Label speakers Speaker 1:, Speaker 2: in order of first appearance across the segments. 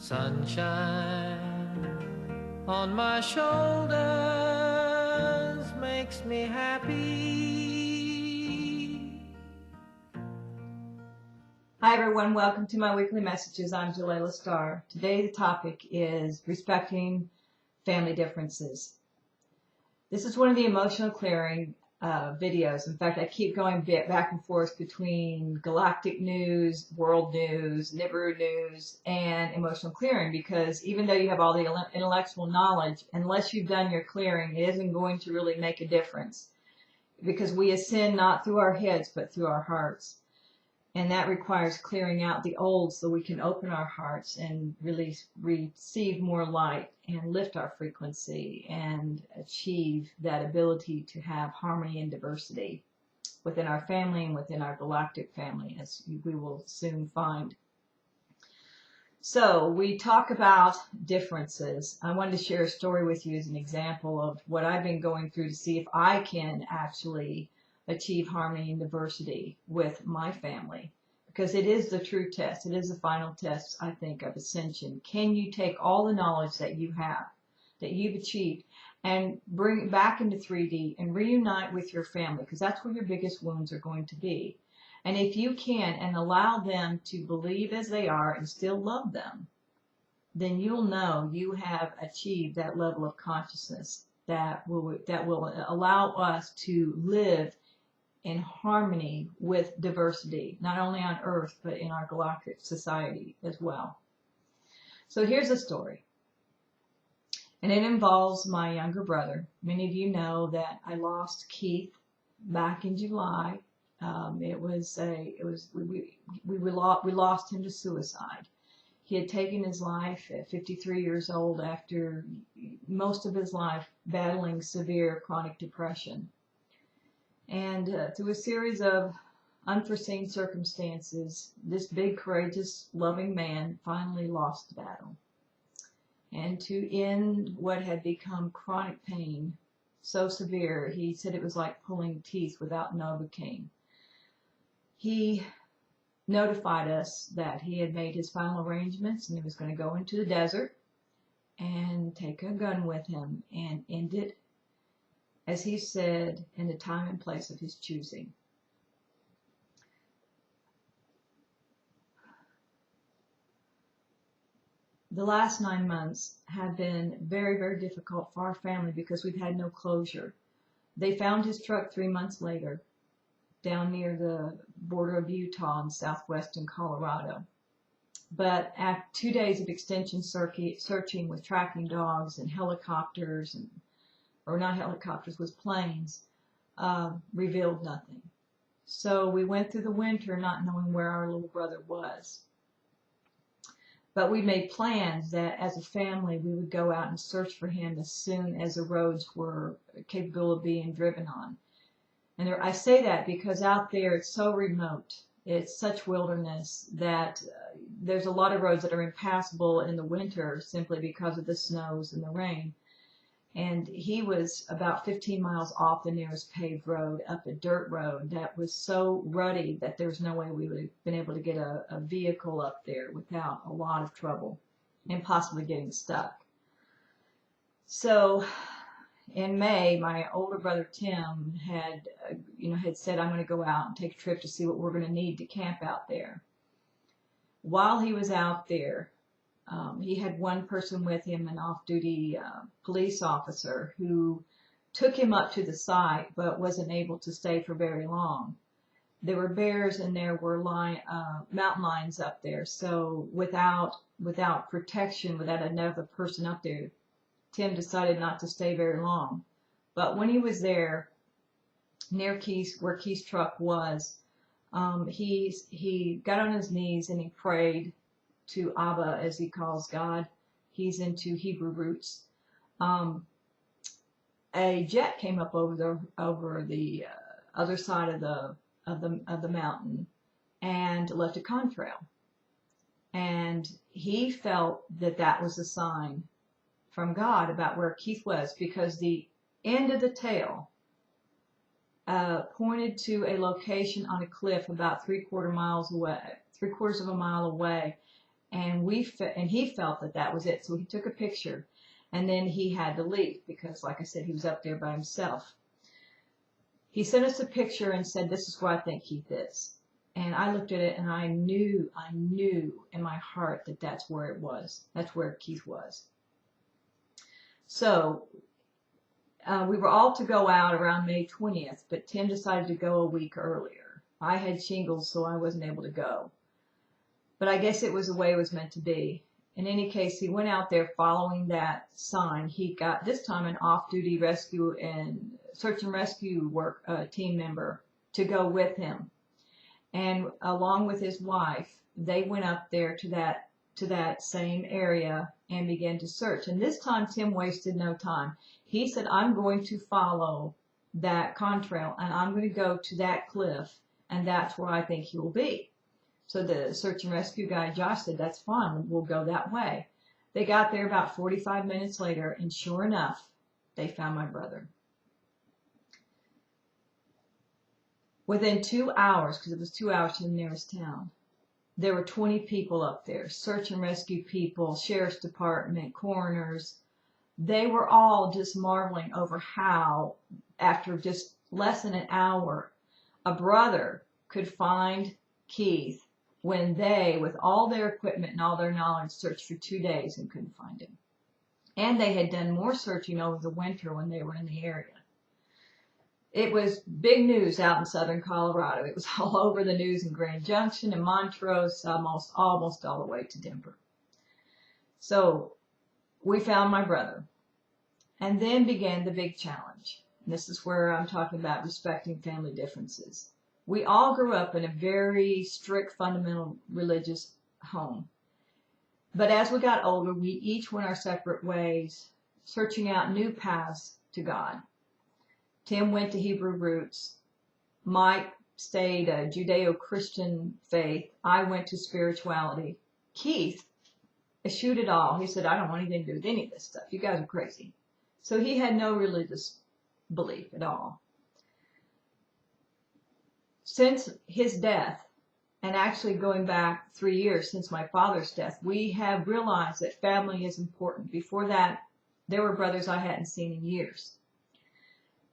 Speaker 1: Sunshine on my shoulders makes me happy.
Speaker 2: Hi everyone, welcome to my weekly messages. I'm Jelaila Star. Today the topic is respecting family differences. This is one of the emotional clearing videos. In fact, I keep going back and forth between galactic news, world news, Nibiru news, and emotional clearing, because even though you have all the intellectual knowledge, unless you've done your clearing, it isn't going to really make a difference, because we ascend not through our heads but through our hearts. And that requires clearing out the old so we can open our hearts and receive more light and lift our frequency and achieve that ability to have harmony and diversity within our family and within our galactic family, as we will soon find. So we talk about differences. I wanted to share a story with you as an example of what I've been going through to see if I can actually achieve harmony and diversity with my family, because it is the true test. It is the final test, I think, of ascension. Can you take all the knowledge that you have, that you've achieved, and bring it back into 3D and reunite with your family, because that's where your biggest wounds are going to be. And if you can, and allow them to believe as they are and still love them, then you'll know you have achieved that level of consciousness that will allow us to live in harmony with diversity, not only on Earth, but in our galactic society as well. So here's a story. And it involves my younger brother. Many of you know that I lost Keith back in July. We lost him to suicide. He had taken his life at 53 years old after most of his life battling severe chronic depression. And through a series of unforeseen circumstances, this big, courageous, loving man finally lost the battle. And to end what had become chronic pain so severe, he said it was like pulling teeth without Novocaine. He notified us that he had made his final arrangements and he was going to go into the desert and take a gun with him and end it, as he said, in the time and place of his choosing. The last 9 months have been very, very difficult for our family because we've had no closure. They found his truck 3 months later down near the border of Utah and southwestern Colorado. But after 2 days of extension searching with tracking dogs and helicopters, or not helicopters, with planes, revealed nothing. So we went through the winter not knowing where our little brother was. But we made plans that as a family we would go out and search for him as soon as the roads were capable of being driven on. And I say that because out there it's so remote. It's such wilderness that there's a lot of roads that are impassable in the winter simply because of the snows and the rain. And he was about 15 miles off the nearest paved road, up a dirt road that was so rutty that there was no way we would have been able to get a vehicle up there without a lot of trouble and possibly getting stuck. So in May, my older brother Tim had said, I'm going to go out and take a trip to see what we're going to need to camp out there. While he was out there, he had one person with him, an off-duty police officer, who took him up to the site but wasn't able to stay for very long. There were bears and there were mountain lions up there, so without protection, without another person up there, Tim decided not to stay very long. But when he was there, near where Keith's truck was, he got on his knees and he prayed to Abba, as he calls God. He's into Hebrew roots. A jet came up over the other side of the mountain and left a contrail. And he felt that was a sign from God about where Keith was, because the end of the tail pointed to a location on a cliff about 3/4 of a mile away, And he felt that that was it. So he took a picture, and then he had to leave because, like I said, he was up there by himself. He sent us a picture and said, "This is where I think Keith is." And I looked at it, and I knew in my heart that that's where it was. That's where Keith was. So we were all to go out around May 20th, but Tim decided to go a week earlier. I had shingles, so I wasn't able to go. But I guess it was the way it was meant to be. In any case, he went out there following that sign. He got, this time, an off-duty rescue and search and rescue work team member to go with him. And along with his wife, they went up there to that same area and began to search. And this time, Tim wasted no time. He said, "I'm going to follow that contrail, and I'm going to go to that cliff, and that's where I think he will be." So the search and rescue guy, Josh, said, "That's fine. We'll go that way." They got there about 45 minutes later, and sure enough, they found my brother. Within 2 hours, because it was 2 hours to the nearest town, there were 20 people up there, search and rescue people, sheriff's department, coroners. They were all just marveling over how, after just less than an hour, a brother could find Keith when they, with all their equipment and all their knowledge, searched for 2 days and couldn't find him. And they had done more searching over the winter when they were in the area. It was big news out in southern Colorado. It was all over the news in Grand Junction and Montrose, almost all the way to Denver. So we found my brother. And then began the big challenge. And this is where I'm talking about respecting family differences. We all grew up in a very strict, fundamental religious home. But as we got older, we each went our separate ways, searching out new paths to God. Tim went to Hebrew roots. Mike stayed a Judeo-Christian faith. I went to spirituality. Keith eschewed it all. He said, "I don't want anything to do with any of this stuff. You guys are crazy." So he had no religious belief at all. Since his death, and actually going back 3 years since my father's death, we have realized that family is important. Before that, there were brothers I hadn't seen in years.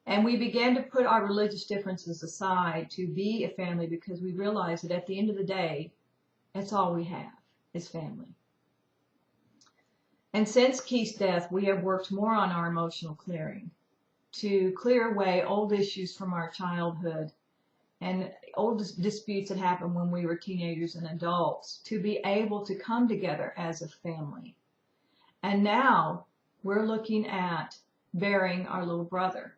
Speaker 2: And we began to put our religious differences aside to be a family because we realized that at the end of the day, that's all we have is family. And since Keith's death, we have worked more on our emotional clearing to clear away old issues from our childhood and old disputes that happened when we were teenagers and adults to be able to come together as a family. And now we're looking at burying our little brother.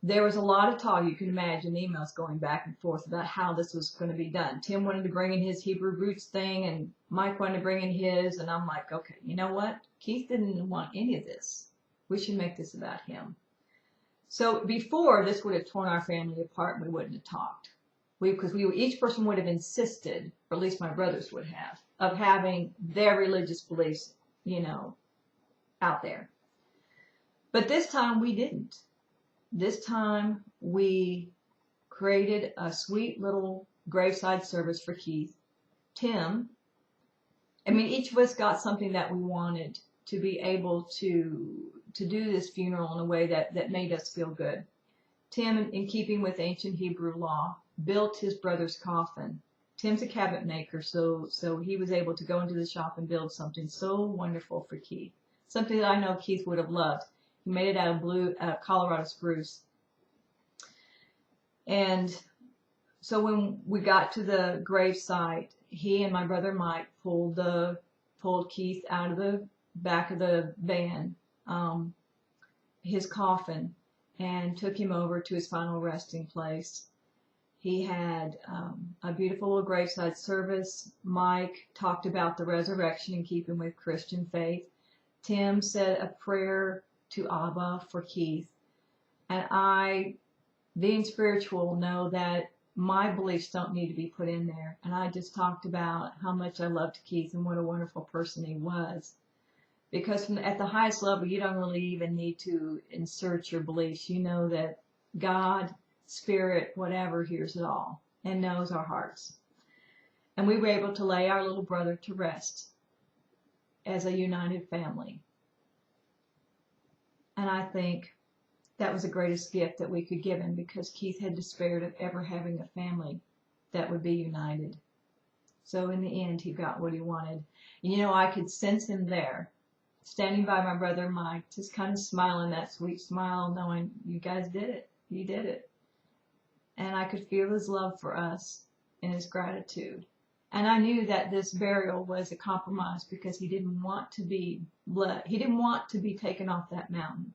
Speaker 2: There was a lot of talk, you can imagine, emails going back and forth about how this was going to be done. Tim wanted to bring in his Hebrew roots thing, and Mike wanted to bring in his, and I'm like, okay, you know what? Keith didn't want any of this. We should make this about him. So before, this would have torn our family apart, and we wouldn't have talked. Because each person would have insisted, or at least my brothers would have, of having their religious beliefs, out there. But this time we didn't. This time we created a sweet little graveside service for Keith. Tim, each of us got something that we wanted to be able to do this funeral in a way that made us feel good. Tim, in keeping with ancient Hebrew law, built his brother's coffin. Tim's a cabinet maker, so he was able to go into the shop and build something so wonderful for Keith. Something that I know Keith would have loved. He made it out of blue Colorado spruce. And so when we got to the grave site, he and my brother Mike pulled Keith out of the back of the van, his coffin, and took him over to his final resting place. He had a beautiful little graveside service. Mike talked about the resurrection in keeping with Christian faith. Tim said a prayer to Abba for Keith. And I, being spiritual, know that my beliefs don't need to be put in there. And I just talked about how much I loved Keith and what a wonderful person he was. Because at the highest level, you don't really even need to insert your beliefs. You know that God, Spirit, whatever, hears it all and knows our hearts. And we were able to lay our little brother to rest as a united family. And I think that was the greatest gift that we could give him, because Keith had despaired of ever having a family that would be united. So in the end, he got what he wanted. And, you know, I could sense him there, standing by my brother Mike, just kind of smiling that sweet smile, knowing, you guys did it. You did it. And I could feel his love for us and his gratitude. And I knew that this burial was a compromise, because he didn't want to be he didn't want to be taken off that mountain.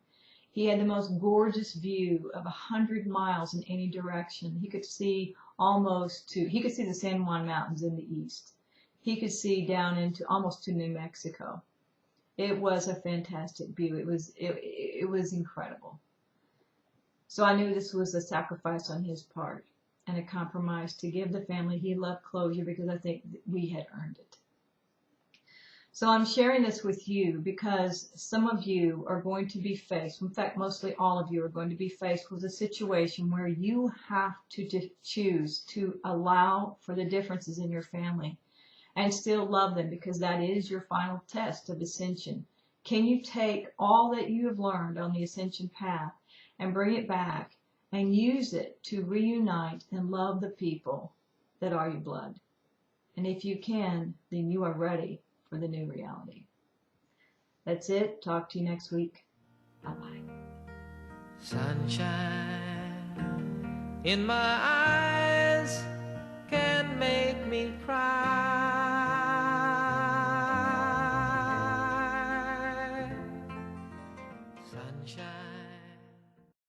Speaker 2: He had the most gorgeous view of 100 miles in any direction. He could see he could see the San Juan Mountains in the east. He could see down into almost to New Mexico. It was a fantastic view. It was incredible. So I knew this was a sacrifice on his part, and a compromise to give the family he loved closure, because I think we had earned it. So I'm sharing this with you because some of you are going to be faced, in fact, mostly all of you are going to be faced with a situation where you have to choose to allow for the differences in your family and still love them, because that is your final test of ascension. Can you take all that you have learned on the ascension path and bring it back and use it to reunite and love the people that are your blood? And if you can, then you are ready for the new reality. That's it. Talk to you next week. Bye-bye.
Speaker 1: Sunshine in my eyes can make me cry.